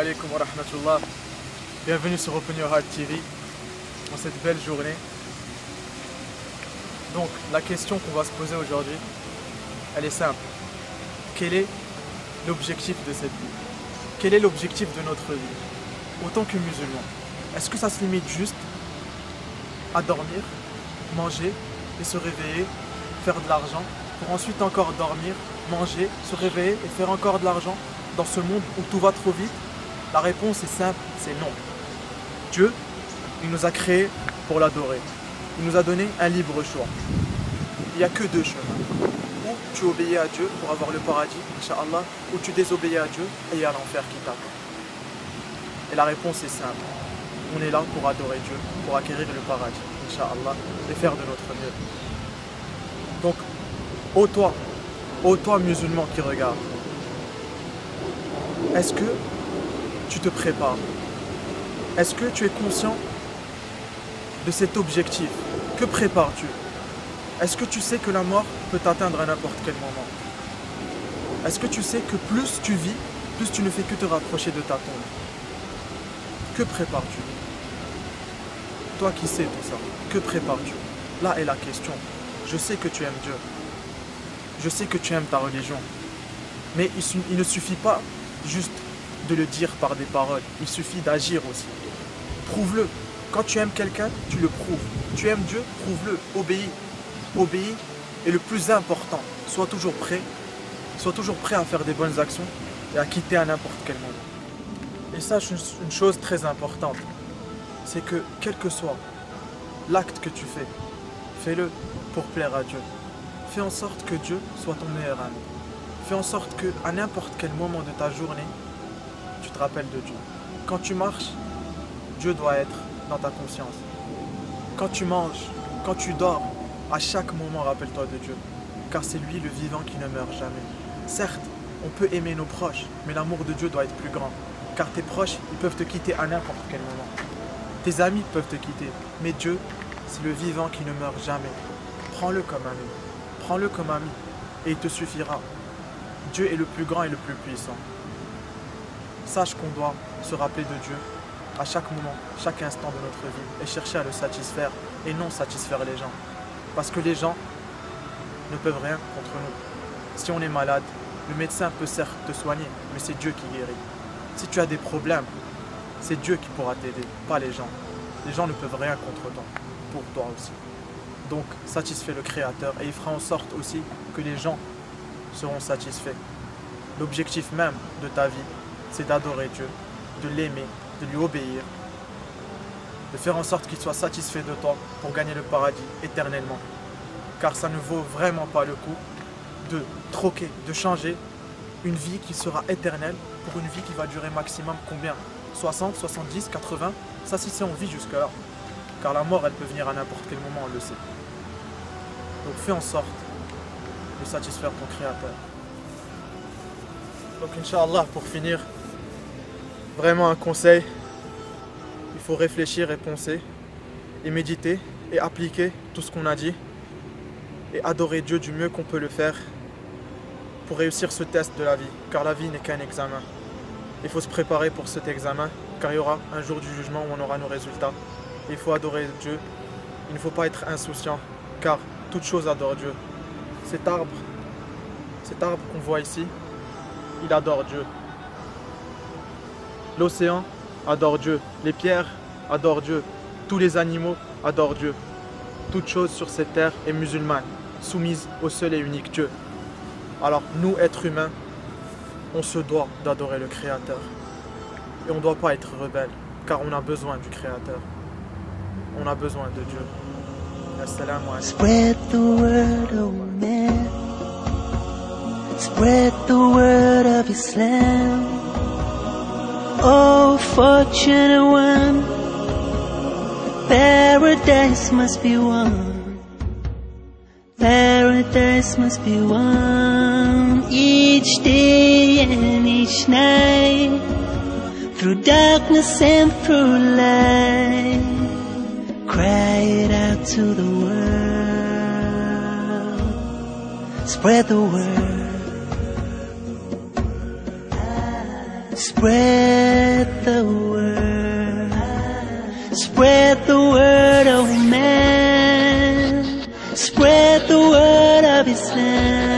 alaikum wa rahmatullah. Bienvenue sur Open Your Heart TV en cette belle journée. Donc la question qu'on va se poser aujourd'hui, elle est simple. Quel est l'objectif de cette vie? Quel est l'objectif de notre vie autant que musulman? Est-ce que ça se limite juste à dormir, manger et se réveiller, faire de l'argent pour ensuite encore dormir, manger, se réveiller et faire encore de l'argent dans ce monde où tout va trop vite? La réponse est simple, c'est non. Dieu, il nous a créés pour l'adorer. Il nous a donné un libre choix. Il n'y a que deux chemins. Ou tu obéis à Dieu pour avoir le paradis, Inch'Allah, ou tu désobéis à Dieu et il y a l'enfer qui t'attend. Et la réponse est simple. On est là pour adorer Dieu, pour acquérir le paradis, Inch'Allah, et faire de notre mieux. Donc, ô toi musulman qui regarde, est-ce que tu te prépares? Est-ce que tu es conscient de cet objectif? Que prépares-tu? Est-ce que tu sais que la mort peut t'atteindre à n'importe quel moment? Est-ce que tu sais que plus tu vis, plus tu ne fais que te rapprocher de ta tombe? Que prépares-tu? Toi qui sais tout ça, que prépares-tu? Là est la question. Je sais que tu aimes Dieu. Je sais que tu aimes ta religion. Mais il ne suffit pas juste de le dire par des paroles. Il suffit d'agir aussi. Prouve-le. Quand tu aimes quelqu'un, tu le prouves. Tu aimes Dieu, prouve-le. Obéis. Obéis. Et le plus important, sois toujours prêt. Sois toujours prêt à faire des bonnes actions et à quitter à n'importe quel moment. Et sache une chose très importante. C'est que quel que soit l'acte que tu fais, fais-le pour plaire à Dieu. Fais en sorte que Dieu soit ton meilleur ami. Fais en sorte qu'à n'importe quel moment de ta journée, tu te rappelles de Dieu. Quand tu marches, Dieu doit être dans ta conscience. Quand tu manges, quand tu dors, à chaque moment, rappelle-toi de Dieu. Car c'est lui le vivant qui ne meurt jamais. Certes, on peut aimer nos proches, mais l'amour de Dieu doit être plus grand. Car tes proches, ils peuvent te quitter à n'importe quel moment. Tes amis peuvent te quitter, mais Dieu, c'est le vivant qui ne meurt jamais. Prends-le comme ami. Prends-le comme ami et il te suffira. Dieu est le plus grand et le plus puissant. Sache qu'on doit se rappeler de Dieu à chaque moment, chaque instant de notre vie et chercher à le satisfaire et non satisfaire les gens. Parce que les gens ne peuvent rien contre nous. Si on est malade, le médecin peut certes te soigner, mais c'est Dieu qui guérit. Si tu as des problèmes, c'est Dieu qui pourra t'aider, pas les gens. Les gens ne peuvent rien contre toi, pour toi aussi. Donc, satisfais le Créateur et il fera en sorte aussi que les gens seront satisfaits. L'objectif même de ta vie, c'est d'adorer Dieu, de l'aimer, de lui obéir, de faire en sorte qu'il soit satisfait de toi pour gagner le paradis éternellement. Car ça ne vaut vraiment pas le coup de troquer, de changer une vie qui sera éternelle pour une vie qui va durer maximum combien? 60, 70, 80? Ça si c'est on vit jusque-là. Car la mort, elle peut venir à n'importe quel moment, on le sait. Donc fais en sorte de satisfaire ton Créateur. Donc Inch'Allah, pour finir, vraiment un conseil, il faut réfléchir et penser, et méditer, et appliquer tout ce qu'on a dit, et adorer Dieu du mieux qu'on peut le faire, pour réussir ce test de la vie, car la vie n'est qu'un examen. Il faut se préparer pour cet examen, car il y aura un jour du jugement où on aura nos résultats. Il faut adorer Dieu, il ne faut pas être insouciant, car toute chose adore Dieu. Cet arbre qu'on voit ici, il adore Dieu. L'océan adore Dieu, les pierres adorent Dieu, tous les animaux adorent Dieu. Toute chose sur cette terre est musulmane, soumise au seul et unique Dieu. Alors nous, êtres humains, on se doit d'adorer le Créateur. Et on ne doit pas être rebelle, car on a besoin du Créateur. On a besoin de Dieu. Assalamu alaikum. Spread the word, oh man. Spread the word of Islam. Oh, fortunate one. Paradise must be won. Paradise must be won. Each day and each night. Through darkness and through light. Cry it out to the world. Spread the word. Spread the word. Spread the word of man. Spread the word of Islam.